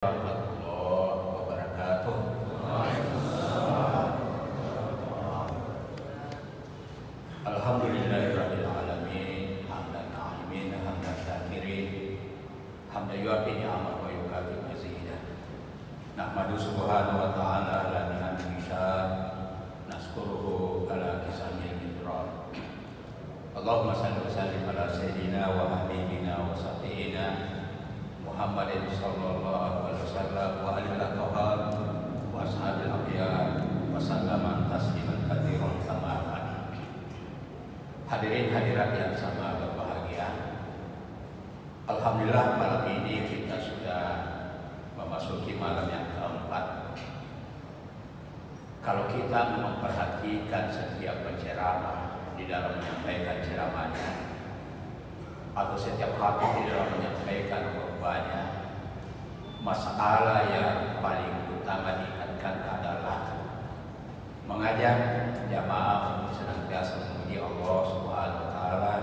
Warahmatullahi wabarakatuh. Alhamdulillahirabbil alamin, hamdan na'imin, hamdan syakirin, hamdan yuafi ni'amah wa yukafi mazidah. Nahmadu subhanahu wa ta'ala ala ni'amil isyar, naskuruhu ala kisamil midrar. Allahumma salli wa sallim ala sayyidina wa habibina wa syafi'ina Muhammadin sallallahu alaihi wasallam wa alihi al-tahar wa ashabil akhyar wa sallama tasliman katsiran sama ba'd. Hadirin hadirat yang sama berbahagia, alhamdulillah malam ini kita sudah memasuki malam yang keempat. Kalau kita memperhatikan setiap penceramah di dalam menyampaikan ceramahnya, atau setiap khotbah di dalam menyampaikan khotbahnya, masalah yang paling utama diingatkan adalah mengajak jamaah untuk senantiasa memuji Allah Subhanahu wa taala,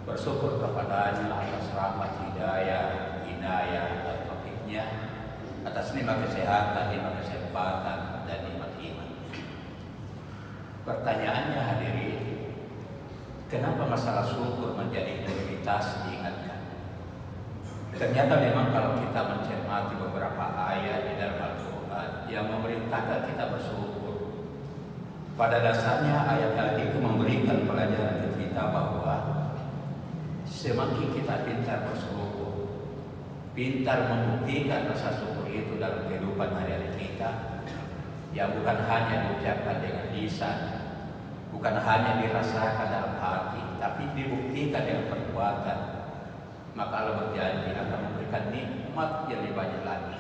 bersyukur kepadanya atas rahmat hidayah, inayah dan taufiknya, atas nikmat kesehatan, nikmat kesempatan dan nikmat iman. Pertanyaannya hadirin, kenapa masalah syukur menjadi prioritas diingatkan? Ternyata memang kalau kita mencermati beberapa ayat di dalam Al-Quran yang memerintahkan kita bersyukur, pada dasarnya ayat-ayat itu memberikan pelajaran ke kita bahwa semakin kita pintar bersyukur, pintar membuktikan rasa syukur itu dalam kehidupan hari-hari kita, yang bukan hanya diucapkan dengan lisan, bukan hanya dirasakan dalam hati, tapi dibuktikan dengan perbuatan, maka Allah berjanji akan memberikan nikmat yang lebih banyak lagi.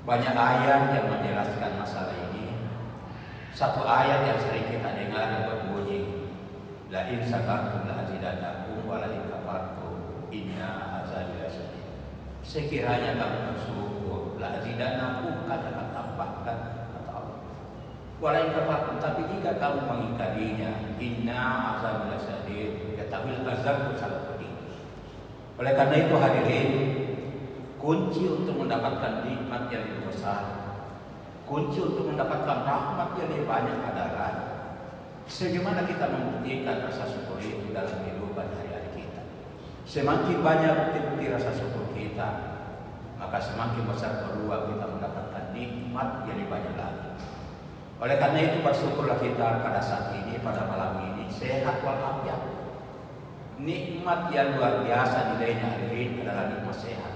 Banyak ayat yang menjelaskan masalah ini. Satu ayat yang sering kita dengar yang berbunyi, la in syakartum la azidannakum wa la in kafartum inna azabi lasyadid. Sekiranya kamu bersyukur, la azidannakum, akan tambahkan. Walain kafartum, tapi jika kamu mengingkarinya, inna azab lasyadid, ketahuilah azabku sangat pedih. Oleh karena itu hadirin, kunci untuk mendapatkan nikmat yang lebih besar, kunci untuk mendapatkan rahmat yang lebih banyak adalah bagaimana kita membuktikan rasa syukur itu dalam kehidupan hari-hari kita. Semakin banyak bukti-bukti rasa syukur kita, maka semakin besar peluang kita mendapatkan nikmat yang lebih banyak lagi. Oleh karena itu bersyukurlah kita pada saat ini, pada malam ini, sehat walafiat. Nikmat yang luar biasa nilainya hadirin adalah nikmat sehat.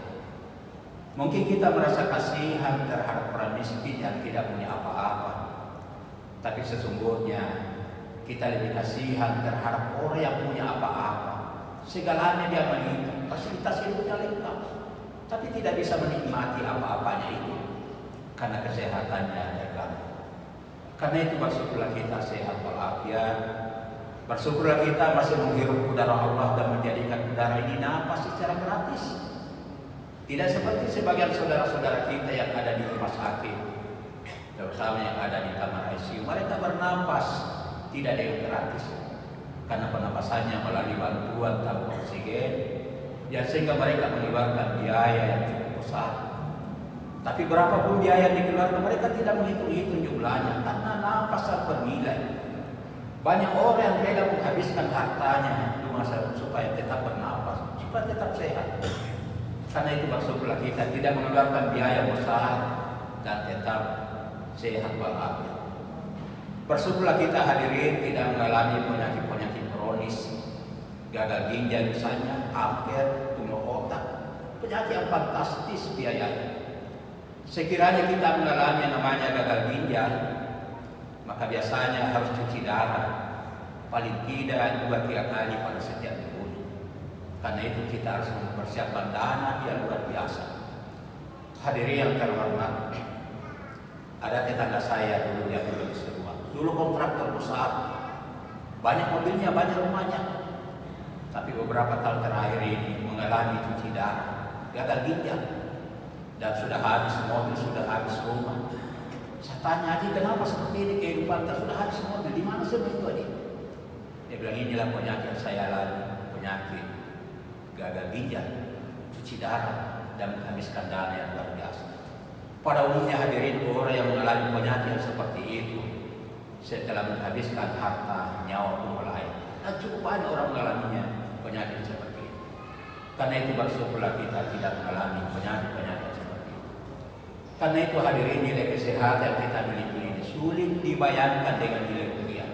Mungkin kita merasa kasihan terhadap orang miskin yang tidak punya apa-apa, tapi sesungguhnya kita lebih kasihan terhadap orang yang punya apa-apa. Segalanya dia memiliki, fasilitas hidupnya lengkap, tapi tidak bisa menikmati apa-apanya itu karena kesehatannya terganggu. Karena itu bersyukurlah kita sehat walafiat. Bersyukurlah kita masih menghirup udara Allah dan menjadikan udara ini napas secara gratis. Tidak seperti sebagian saudara-saudara kita yang ada di rumah sakit, terutama yang ada di kamar ICU. Mereka bernapas tidak ada yang gratis, karena penapasannya melalui bantuan tabung oksigen, yang sehingga mereka mengeluarkan biaya yang cukup besar. Tapi berapapun biaya yang dikeluarkan, mereka tidak menghitung-hitung jumlahnya, karena napas sangat bernilai. Banyak orang yang rela menghabiskan hartanya supaya tetap bernapas, supaya tetap sehat. Karena itu bersyukurlah kita tidak mengeluarkan biaya besar dan tetap sehat walafiat. Bersyukurlah kita hadirin tidak mengalami penyakit-penyakit kronis, gagal ginjal misalnya, kanker, tumor otak, penyakit yang fantastis biayanya. Sekiranya kita mengalami yang namanya gagal ginjal, maka biasanya harus cuci darah paling tidak 2-3 kali pada setiap minggu. Karena itu kita harus mempersiapkan dana yang luar biasa. Hadirin yang terhormat, ada tetangga saya dulu, dia belum semua. Dulu kontraktor besar, banyak mobilnya, banyak rumahnya. Tapi beberapa tahun terakhir ini mengalami cuci darah, gagal ginjal, dan sudah habis mobil, sudah habis rumah. Saya tanya, Haji, kenapa seperti ini kehidupan kita, sudah habis mobil, di mana semua itu Haji? Dia bilang, inilah penyakit saya alami, penyakit gagal ginjal, cuci darah. dan menghabiskan dana yang luar biasa. Pada umumnya hadirin, orang yang mengalami penyakit seperti itu setelah menghabiskan harta, nyawa pun lain. Dan cukup banyak orang mengalaminya penyakit seperti itu. Karena itu bersyukurlah kita tidak mengalami penyakit seperti itu. Karena itu hadirin, nilai kesehatan yang kita miliki ini sulit dibayangkan dengan nilai dunia.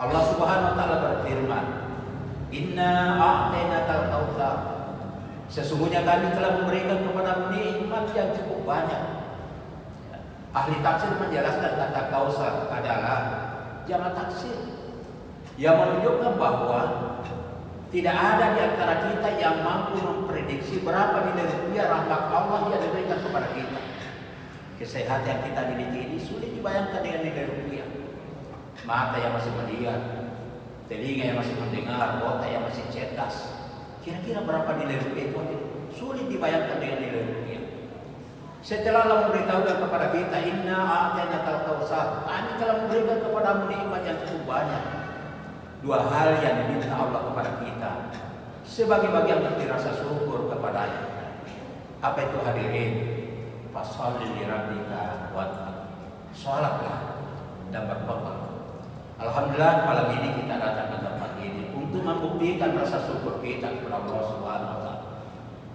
Allah Subhanahu wa taala berfirman, "Inna a'tainakal kautsar." Sesungguhnya kami telah memberikan kepada nikmat yang cukup banyak. Ahli tafsir menjelaskan kata kausar adalah jamak taksir yang menunjukkan bahwa tidak ada di antara kita yang mampu memprediksi berapa nilai rupiah rahmat Allah yang diberikan kepada kita. Kesehatan yang kita miliki ini sulit dibayangkan dengan nilai rupiah. Mata yang masih melihat, telinga yang masih mendengar, otak yang masih cerdas. Kira-kira berapa nilai rupiah itu? Sulit dibayangkan dengan nilai rupiah. Setelah Allah memberitahukan kepada kita, "Inna a'tainakal kautsar," kami telah memberikan kepadamu nikmat yang cukup banyak. Dua hal yang diminta Allah kepada kita sebagai bagian bukti rasa syukur kepadanya. Apa itu hadirin? Fasholli li rabbika wanhar. Salatlah dan berkorban. Alhamdulillah malam ini kita datang ke tempat ini untuk membuktikan rasa syukur kita kepada Allah Subhanahu wa taala.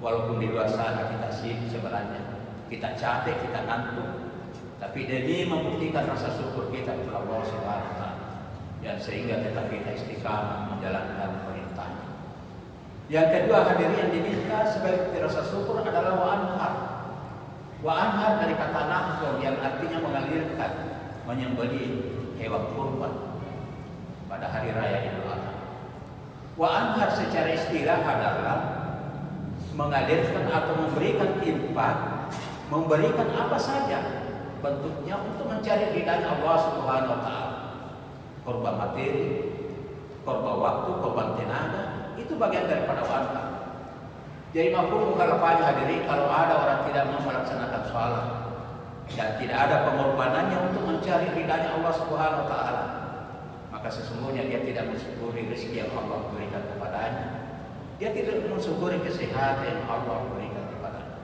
Walaupun di luar sana kita sibuk sebenarnya, kita capek, kita ngantuk, tapi demi membuktikan rasa syukur kita kepada Allah Subhanahu wa taala, dan sehingga tetap kita istiqamah menjalankan perintahnya. Yang kedua hadirin, yang diminta sebagai bukti rasa syukur adalah wa'anhar. Wa'anhar dari kata nahar yang artinya mengalirkan, menyembelih hewan kurban pada hari raya Idul Adha. Wa'anhar secara istilah adalah mengalirkan atau memberikan infak, memberikan apa saja bentuknya untuk mencari ridha Allah Subhanahu wa taala. Korban materi, korban waktu, korban tenaga, itu bagian daripada wa'anhar. Jadi mafhum mukhalafatul hadirin, kalau ada orang tidak mau melaksanakan sholat dan tidak ada pengorbanannya untuk mencari ridhanya Allah Subhanahu wa taala, maka sesungguhnya dia tidak mensyukuri rezeki yang Allah berikan kepadanya. Dia tidak mensyukuri kesehatan yang Allah berikan kepadanya.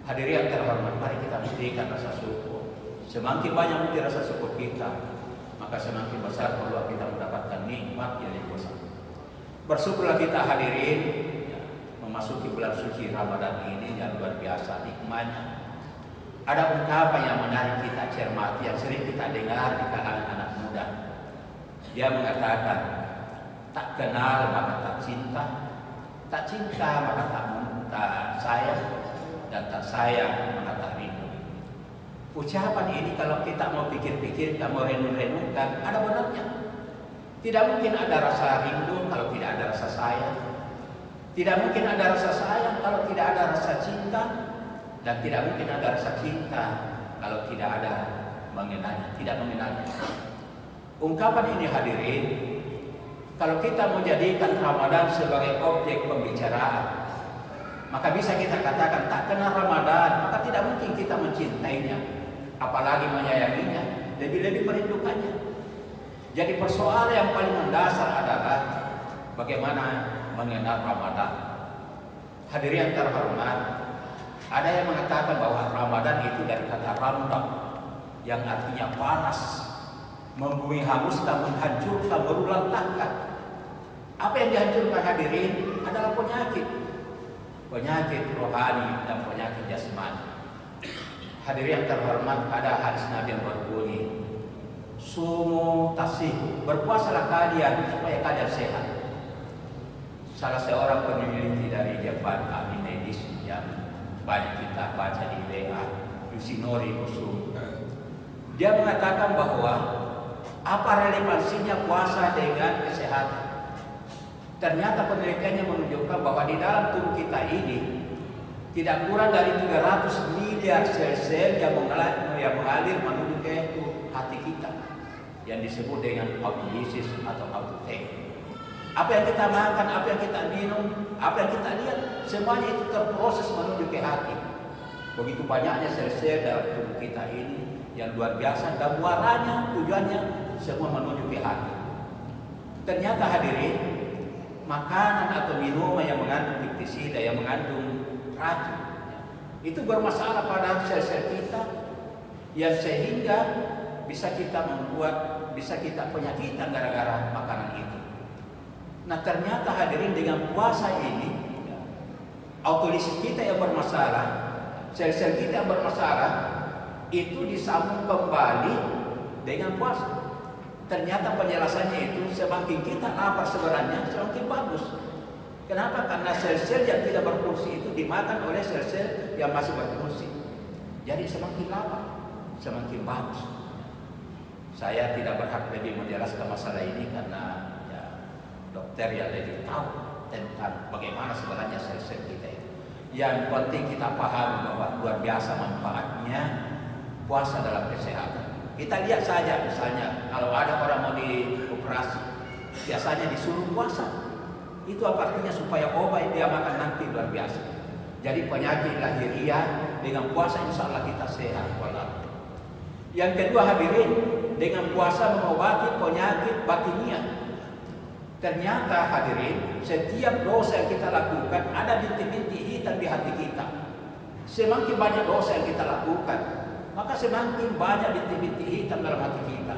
Hadirin yang terhormat, mari kita buktikan rasa syukur. Semakin banyak bukti rasa syukur kita, maka semakin besar peluang kita mendapatkan nikmat yang besar. Bersyukurlah kita hadirin, memasuki bulan suci Ramadan ini yang luar biasa nikmatnya. Ada ungkapan yang menarik kita cermati, yang sering kita dengar di kalangan anak muda. Dia mengatakan, tak kenal maka tak cinta, tak cinta maka tak sayang, dan tak sayang maka tak rindu. Ucapan ini kalau kita mau pikir-pikir, kita mau renung-renungkan, ada benarnya. Tidak mungkin ada rasa rindu kalau tidak ada rasa sayang. Tidak mungkin ada rasa sayang kalau tidak ada rasa cinta, dan tidak mungkin ada rasa cinta kalau tidak ada mengenalnya, tidak mengenalnya. Ungkapan ini hadirin, kalau kita menjadikan Ramadan sebagai objek pembicaraan, maka bisa kita katakan tak kenal Ramadan, maka tidak mungkin kita mencintainya, apalagi menyayanginya, lebih-lebih merindukannya. Jadi persoalan yang paling mendasar adalah bagaimana mengenal Ramadan. Hadirin yang terhormat, ada yang mengatakan bahwa Ramadan itu dari kata ramdan, yang artinya panas, membumi hanguskan, menghancurkan, merulantahkan. Apa yang dihancurkan hadirin adalah penyakit, penyakit rohani dan penyakit jasmani. Hadirin yang terhormat, ada hadis Nabi yang berbunyi, sumu tasih, berpuasalah kalian supaya kalian sehat. Salah seorang peneliti dari Jepang, ahli medis yang banyak kita baca di WA, Yoshinori Usu, dia mengatakan bahwa apa relevansinya puasa dengan kesehatan. Ternyata penelitiannya menunjukkan bahwa di dalam tubuh kita ini tidak kurang dari 300 miliar sel-sel yang mengalir menuju ke hati kita, yang disebut dengan autolisis atau autophagy. Apa yang kita makan, apa yang kita minum, apa yang kita lihat, semuanya itu terproses menuju ke hati. Begitu banyaknya sel-sel dalam tubuh kita ini yang luar biasa, dan muaranya, tujuannya semua menuju ke hati. Ternyata hadirin, makanan atau minuman yang mengandung pestisida, yang mengandung racun, Itu bermasalah pada sel-sel kita yang sehingga bisa kita penyakitan gara-gara makanan itu. Nah ternyata hadirin dengan puasa ini autolisis kita yang bermasalah, sel-sel kita yang bermasalah itu disambung kembali dengan puasa. Ternyata penjelasannya itu semakin kita lapar sebenarnya semakin bagus. Kenapa? Karena sel-sel yang tidak berfungsi itu dimakan oleh sel-sel yang masih berfungsi. Jadi semakin lapar, semakin bagus. Saya tidak berhak lebih menjelaskan masalah ini karena ya, dokter yang lebih tahu tentang bagaimana sebenarnya sel-sel kita itu. Yang penting kita paham bahwa luar biasa manfaatnya puasa dalam kesehatan. Kita lihat saja misalnya kalau ada orang mau dioperasi, biasanya disuruh puasa. Itu apa artinya? Supaya obat dia makan nanti luar biasa. Jadi penyakit lahiriah dengan puasa insya Allah kita sehat. Yang kedua hadirin, dengan puasa mengobati penyakit batiniah. Ternyata hadirin, setiap dosa yang kita lakukan ada bintik-bintik hitam di hati kita. Semakin banyak dosa yang kita lakukan, maka semakin banyak bintik-bintik hitam dalam hati kita.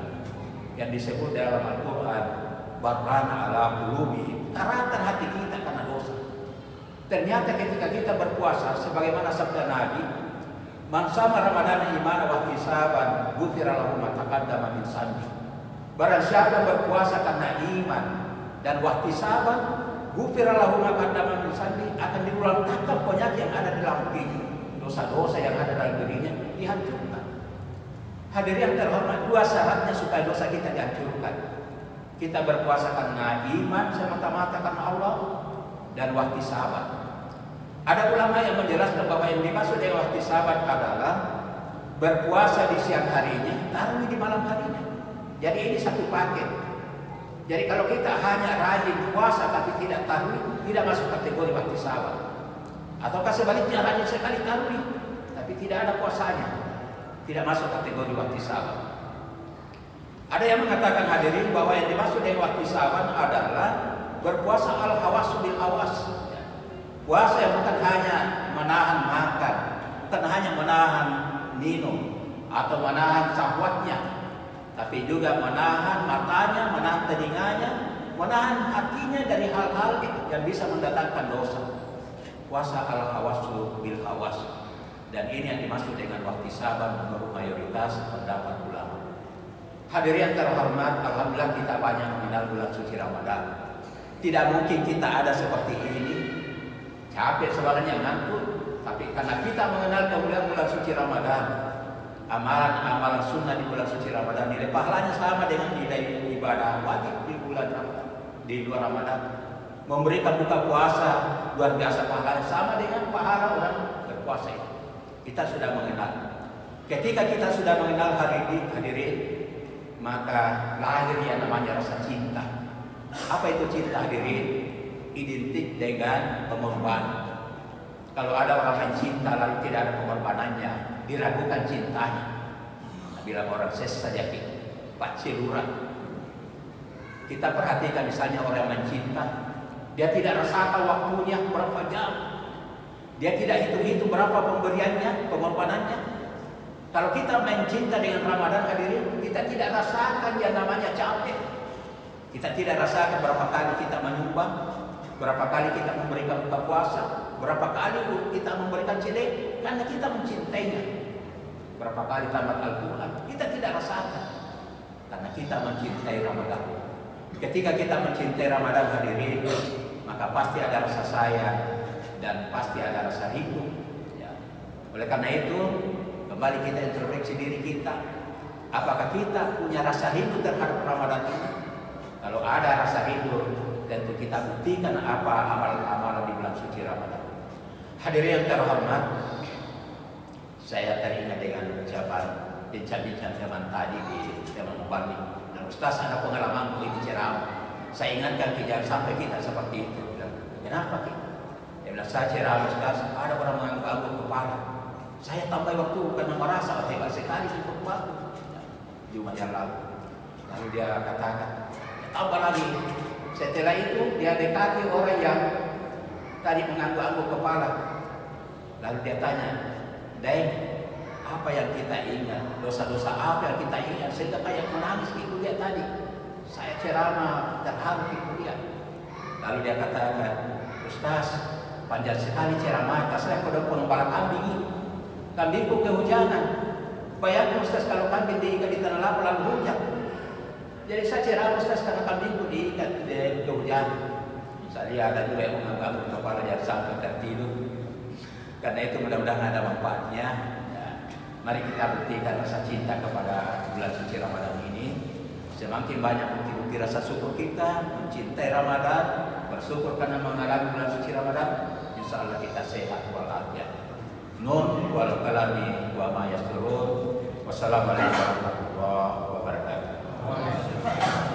Yang disebut dalam Al-Quran, barrana ala qulubihim, karatan hati kita karena dosa. Ternyata ketika kita berpuasa, sebagaimana sabda Nabi, man shama ramadhana imanan wa ihtisaban ghufira lahu ma taqaddama min dhanbi. Barang siapa berpuasa karena iman dan wahtisaban, ghufira lahu ma taqaddama min dhanbi, akan diulang-ulang penyakit yang ada di dalam dirinya, dosa-dosa yang ada dalam dirinya dihancurkan. Hadirin yang terhormat, dua syaratnya supaya dosa kita dihancurkan. Kita berpuasa karena iman semata-mata karena Allah dan wahtisaban. Ada ulama yang menjelaskan bahwa yang dimaksud dengan wahtisaban adalah berpuasa di siang harinya, tarawih di malam harinya. Jadi ini satu paket. Jadi kalau kita hanya rajin puasa tapi tidak tarawih, tidak masuk kategori wahtisaban. Ataukah sebaliknya rajin sekali tarawih tapi tidak ada puasanya, tidak masuk kategori wahtisaban. Ada yang mengatakan hadirin bahwa yang dimaksud dengan wahtisaban adalah berpuasa al-hawasu bil awas. Puasa yang bukan hanya menahan makan, bukan hanya menahan minum atau menahan syahwatnya, tapi juga menahan matanya, menahan telinganya, menahan hatinya dari hal-hal yang bisa mendatangkan dosa. Puasa al-hawasu bil awas. Dan ini yang dimaksud dengan wahtisaban menurut mayoritas pendapat ulama. Hadirin yang terhormat, alhamdulillah kita banyak mengenal bulan suci Ramadan. Tidak mungkin kita ada seperti ini, capek sebenarnya ngantuk, tapi karena kita mengenal kemuliaan bulan suci Ramadan, amalan-amalan sunnah di bulan suci Ramadan nilai pahalanya sama dengan nilai ibadah wajib di bulan Ramadan, di luar Ramadan. Memberikan buka puasa luar biasa pahalanya sama dengan pahala orang berpuasa itu. Kita sudah mengenal. Ketika kita sudah mengenal hari ini, hadirin, maka lahir yang namanya rasa cinta. Apa itu cinta hadirin? Identik dengan pengorbanan. Kalau ada orang yang cinta lalu tidak ada pengorbanannya, diragukan cintanya. Bila orang saja Pak Cilura, kita perhatikan misalnya orang yang mencinta, dia tidak rasakan waktunya berapa jam, dia tidak hitung-hitung berapa pemberiannya, pengorbanannya. Kalau kita mencinta dengan Ramadan hadirin, kita tidak rasakan yang namanya capek. Kita tidak rasakan berapa kali kita menyumbang, berapa kali kita memberikan buka puasa, berapa kali kita memberikan sedekah, karena kita mencintainya. Berapa kali tamat Al-Quran, kita tidak rasakan karena kita mencintai Ramadan. Ketika kita mencintai Ramadan hadirin, maka pasti ada rasa sayang dan pasti ada rasa rindu. Ya. Oleh karena itu, kembali kita introspeksi diri kita. Apakah kita punya rasa rindu terhadap Ramadan ini? Kalau ada rasa rindu, tentu kita buktikan apa amalan-amalan di bulan suci Ramadan. Hadirin yang terhormat, saya teringat dengan ucapan bincang-bincang teman tadi di teman Mubalik. Dan Ustaz, ada pengalaman di ceramah. Saya ingatkan jangan sampai kita seperti itu. Kenapa kita? Dia bilang, saya ceramah Ustaz, ada orang mengangguk kepala. Saya tambah waktu karena merasa hebat sekali sih waktu Jumat yang lalu. Lalu dia katakan, tambah lagi. Setelah itu dia dekati orang yang tadi mengangguk-angguk kepala. Lalu dia tanya, Dan apa yang kita ingat, dosa-dosa apa yang kita ingat, sehingga kayak menangis di kuliah tadi. Saya ceramah terharu di kuliah. Lalu dia katakan, Ustaz, panjang sekali ceramah, saya pada pengembala kambing ini. Kambingku kehujanan. Bayangkan Ustaz, kalau kambing diikat di tanah lapang lalu hujan. Jadi saya ceramah Ustaz karena kambingku diikat di kehujanan. Saya ada juga yang menganggap kepala jangan sampai tertidur. Karena itu mudah-mudahan ada manfaatnya. Ya. Mari kita buktikan rasa cinta kepada bulan suci Ramadan ini. Semakin banyak bukti-bukti rasa syukur kita, mencintai Ramadan, bersyukur karena mengalami bulan suci Ramadan, insya Allah kita sehat walafiat. Nun wal kalami wa ma yasturun. Wassalamualaikum warahmatullahi wabarakatuh.